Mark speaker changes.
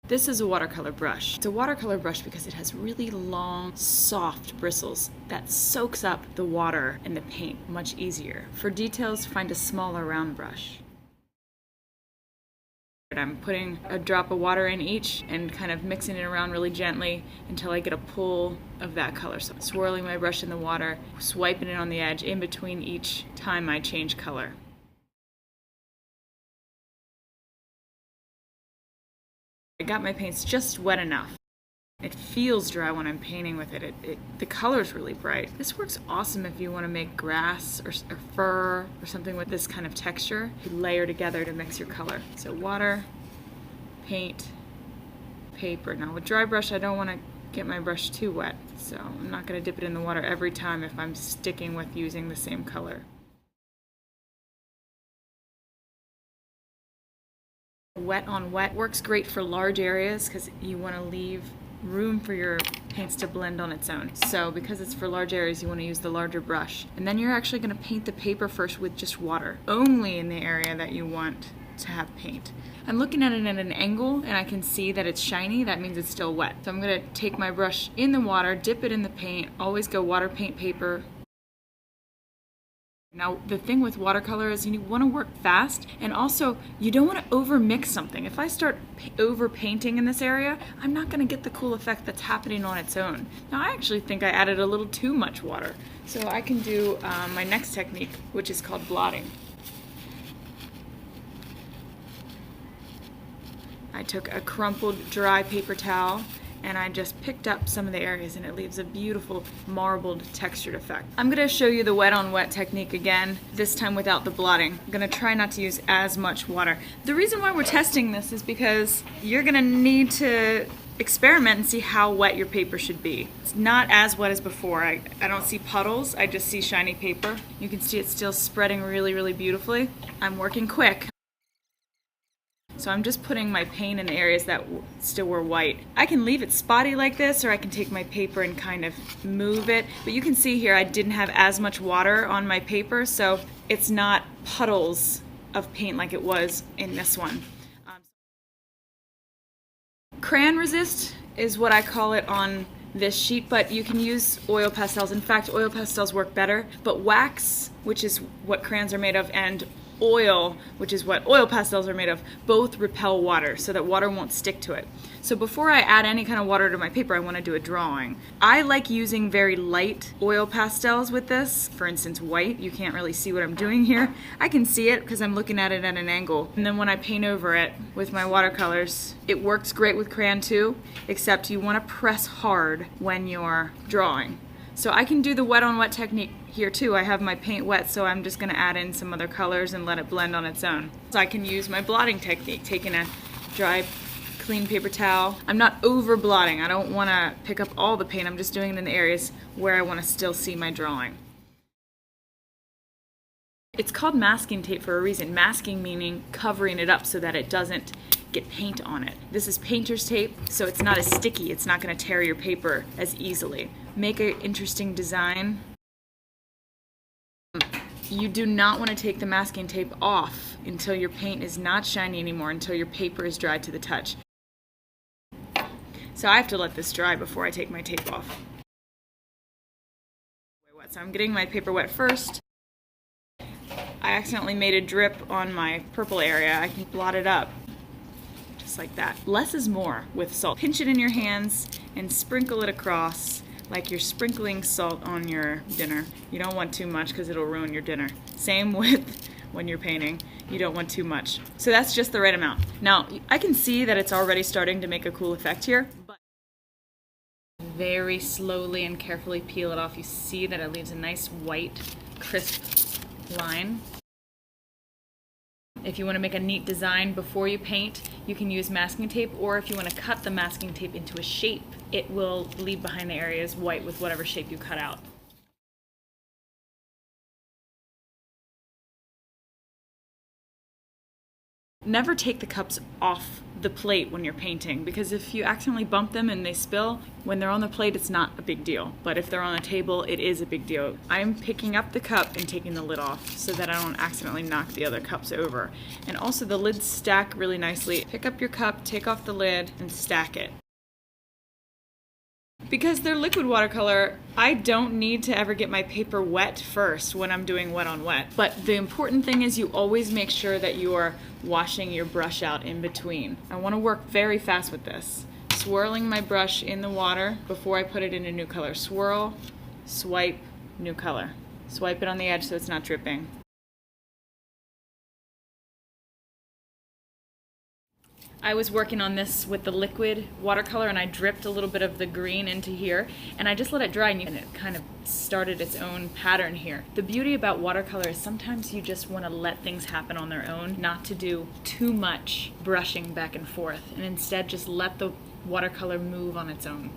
Speaker 1: This is a watercolor brush. It's a watercolor brush because it has really long, soft bristles that soaks up the water and the paint much easier. For details, find a smaller round brush. I'm putting a drop of water in each and kind of mixing it around really gently until I get a pull of that color. So I'm swirling my brush in the water, swiping it on the edge in between each time I change color. I got my paints just wet enough. It feels dry when I'm painting with it. The color's really bright. This works awesome if you want to make grass or fur or something with this kind of texture. You layer together to mix your color. So water, paint, paper. Now with dry brush, I don't want to get my brush too wet, so I'm not going to dip it in the water every time if I'm sticking with using the same color. Wet on wet works great for large areas because you want to leave room for your paints to blend on its own. So because it's for large areas, you want to use the larger brush. And then you're actually going to paint the paper first with just water, only in the area that you want to have paint. I'm looking at it at an angle and I can see that it's shiny. That means it's still wet. So I'm going to take my brush in the water, dip it in the paint, always go water, paint, paper. Now, the thing with watercolor is you want to work fast, and also you don't want to over mix something. If I start over painting in this area, I'm not going to get the cool effect that's happening on its own. Now, I actually think I added a little too much water. So I can do my next technique, which is called blotting. I took a crumpled dry paper towel and I just picked up some of the areas and it leaves a beautiful marbled textured effect. I'm going to show you the wet on wet technique again, this time without the blotting. I'm going to try not to use as much water. The reason why we're testing this is because you're going to need to experiment and see how wet your paper should be. It's not as wet as before. I don't see puddles, I just see shiny paper. You can see it's still spreading really, really beautifully. I'm working quick. So I'm just putting my paint in the areas that still were white. I can leave it spotty like this, or I can take my paper and kind of move it. But you can see here I didn't have as much water on my paper, so it's not puddles of paint like it was in this one. Crayon resist is what I call it on this sheet, but you can use oil pastels. In fact, oil pastels work better, but wax, which is what crayons are made of, and oil, which is what oil pastels are made of, both repel water so that water won't stick to it. So before I add any kind of water to my paper, I want to do a drawing. I like using very light oil pastels with this. For instance, white. You can't really see what I'm doing here. I can see it because I'm looking at it at an angle. And then when I paint over it with my watercolors, it works great with crayon too, except you want to press hard when you're drawing. So I can do the wet on wet technique here too. I have my paint wet, so I'm just going to add in some other colors and let it blend on its own. So I can use my blotting technique, taking a dry, clean paper towel. I'm not over blotting. I don't want to pick up all the paint. I'm just doing it in the areas where I want to still see my drawing. It's called masking tape for a reason. Masking meaning covering it up so that it doesn't get paint on it. This is painter's tape, so it's not as sticky. It's not going to tear your paper as easily. Make an interesting design. You do not want to take the masking tape off until your paint is not shiny anymore, until your paper is dry to the touch. So I have to let this dry before I take my tape off. So I'm getting my paper wet first. I accidentally made a drip on my purple area. I can blot it up. Just like that. Less is more with salt. Pinch it in your hands and sprinkle it across like you're sprinkling salt on your dinner. You don't want too much because it'll ruin your dinner. Same with when you're painting. You don't want too much. So that's just the right amount. Now, I can see that it's already starting to make a cool effect here, but very slowly and carefully peel it off. You see that it leaves a nice white, crisp line. If you want to make a neat design before you paint, you can use masking tape, or if you want to cut the masking tape into a shape, it will leave behind the areas white with whatever shape you cut out. Never take the cups off the plate when you're painting, because if you accidentally bump them and they spill, when they're on the plate it's not a big deal, but if they're on a table it is a big deal. I'm picking up the cup and taking the lid off so that I don't accidentally knock the other cups over. And also the lids stack really nicely. Pick up your cup, take off the lid, and stack it. Because they're liquid watercolor, I don't need to ever get my paper wet first when I'm doing wet on wet. But the important thing is you always make sure that you are washing your brush out in between. I want to work very fast with this. Swirling my brush in the water before I put it in a new color. Swirl, swipe, new color. Swipe it on the edge so it's not dripping. I was working on this with the liquid watercolor and I dripped a little bit of the green into here and I just let it dry and it kind of started its own pattern here. The beauty about watercolor is sometimes you just want to let things happen on their own, not to do too much brushing back and forth, and instead just let the watercolor move on its own.